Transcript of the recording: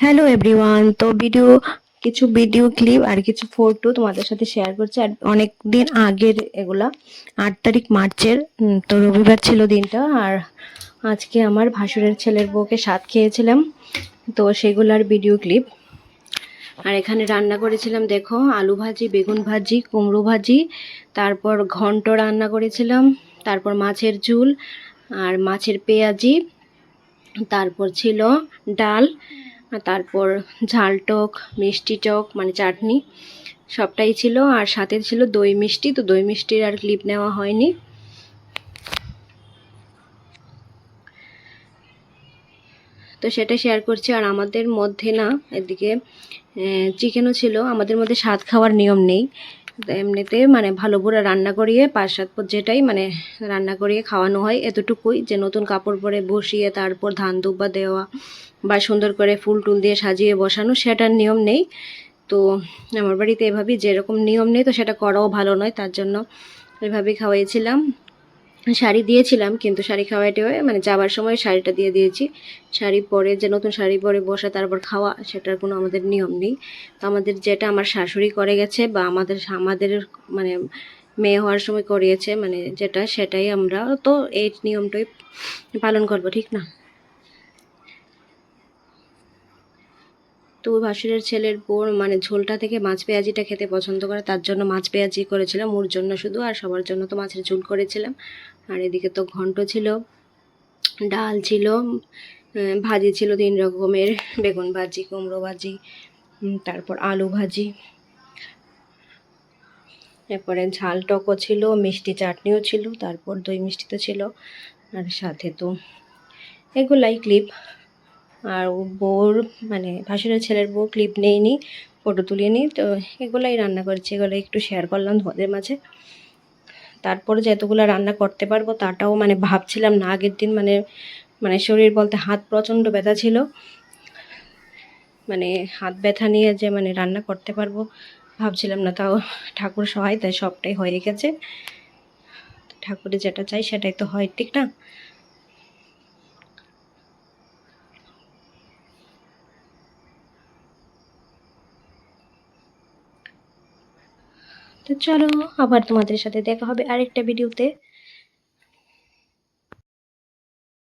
Hello everyone. তো কিছু video clip আর কিছু ফটো তোমাদের সাথে শেয়ার করছি। আর অনেক দিন আগের এগুলা, 8 তারিখ মার্চের। তো রবিবার ছিল দিনটা। আর আজকে আমার ভাসুরের ছেলের বউকে সাথ খেয়েছিলাম, তো সেগুলার ভিডিও ক্লিপ। আর এখানে রান্না করেছিলাম, দেখো, আলু ভাজি, বেগুন ভাজি, কুমড়ো ভাজি, তারপর ঘন্ট রান্না করেছিলাম, তারপর মাছের ঝুল আর মাছের পেঁয়াজি, তারপর ছিল ডাল, আর তারপর ঝাল টক, মিষ্টি টক মানে চাটনি, সবটাই ছিল। আর সাথে ছিল দই মিষ্টি। তো দই মিষ্টির আর ক্লিপ নেওয়া হয়নি। তো সেটা শেয়ার করছি। আর আমাদের মধ্যে না, এদিকে চিকেনও ছিল। আমাদের মধ্যে স্বাদ খাওয়ার নিয়ম নেই। এমনিতে মানে ভালো করে রান্না করিয়ে 5-7 পদ যেটাই মানে রান্না করিয়ে খাওয়ানো হয়, এতটুকুই। যে নতুন কাপড় পরে বসিয়ে তারপর ধান দুব্বা দেওয়া বা সুন্দর করে ফুল টুল দিয়ে সাজিয়ে বসানো, সেটার নিয়ম নেই। তো আমার বাড়িতে এভাবেই, যেরকম নিয়ম নেই তো সেটা করাও ভালো নয়, তার জন্য এভাবেই খাওয়াইছিলাম। শাড়ি দিয়েছিলাম, কিন্তু শাড়ি খাওয়াইতে মানে যাবার সময় শাড়িটা দিয়ে দিয়েছি। শাড়ি পরে যে নতুন শাড়ি পরে বসে তারপর খাওয়া, সেটার কোনো আমাদের নিয়ম নেই। তো আমাদের যেটা আমার শাশুড়ি করে গেছে বা আমাদের আমাদের মানে মেয়ে হওয়ার সময় করিয়েছে, মানে যেটা সেটাই আমরা তো এই নিয়মটাই পালন করব, ঠিক না? তো ভাসুরের ছেলের বোর মানে ঝোলটা থেকে মাছ পেঁয়াজিটা খেতে পছন্দ করে, তার জন্য মাছ পেঁয়াজি করেছিলাম, ওর জন্য শুধু। আর সবার জন্য তো মাছের ঝোল করেছিলাম। আর এদিকে তো ঘন্ট ছিল, ডাল ছিল, ভাজি ছিল 3 রকমের, বেগুন ভাজি, কুমড়ো ভাজি, তারপর আলু ভাজি, এরপরে ঝাল টকও ছিল, মিষ্টি চাটনিও ছিল, তারপর দই মিষ্টি তো ছিল। আর সাথে তো এগুলাই ক্লিপ। আর বউর মানে ভাসুরের ছেলের বউ ক্লিপ নেইনি, ফটো তুলিনি। তো এগুলাই রান্না করেছি, এগুলো একটু শেয়ার করলাম তোমাদের মাঝে। তারপরে যে এতগুলো রান্না করতে পারবো তাটাও মানে ভাবছিলাম না আগের দিন। মানে মানে শরীর বলতে হাত প্রচণ্ড ব্যথা ছিল। মানে হাত ব্যথা নিয়ে যে মানে রান্না করতে পারবো ভাবছিলাম না। তাও ঠাকুর সহায়, তাই সবটাই হয়ে গেছে। ঠাকুরে যেটা চাই সেটাই তো হয়, ঠিক না? তো চলো, আবার তোমাদের সাথে দেখা হবে আরেকটা ভিডিওতে।